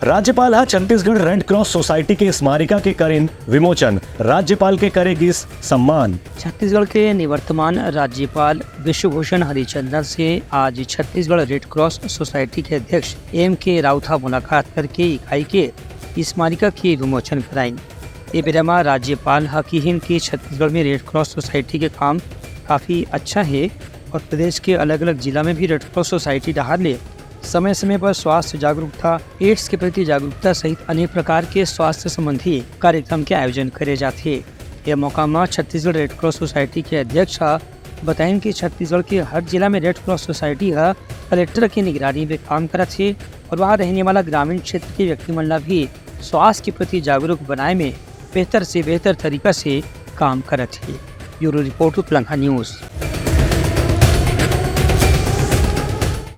राज्यपाल हा Chhattisgarh red cross society के स्मारिका के करें विमोचन। राज्यपाल के करेगी सम्मान। छत्तीसगढ़ के निवर्तमान राज्यपाल विश्वभूषण हरिचंदन से आज छत्तीसगढ़ रेड क्रॉस सोसाइटी के अध्यक्ष M.K. राउत मुलाकात करके इकाई के स्मारिका की विमोचन कराई। ये बिरमा राज्यपाल हकीहिन की छत्तीसगढ़ में रेड क्रॉस सोसाइटी के काम काफ़ी अच्छा है और प्रदेश के अलग अलग जिला में भी रेड क्रॉस सोसाइटी डहार ले समय समय पर स्वास्थ्य जागरूकता, एड्स के प्रति जागरूकता सहित अनेक प्रकार के स्वास्थ्य संबंधी कार्यक्रम के आयोजन करे जाते हैं। यह मौका में छत्तीसगढ़ रेड क्रॉस सोसाइटी के अध्यक्ष बताएं कि छत्तीसगढ़ के हर जिला में रेड क्रॉस सोसाइटी कलेक्टर की निगरानी में काम करत है और वहाँ रहने वाला ग्रामीण क्षेत्र के व्यक्ति मंडल भी स्वास्थ्य के प्रति जागरूक बनाए में बेहतर से बेहतर तरीका से काम करत है। Bureau report Telangana news.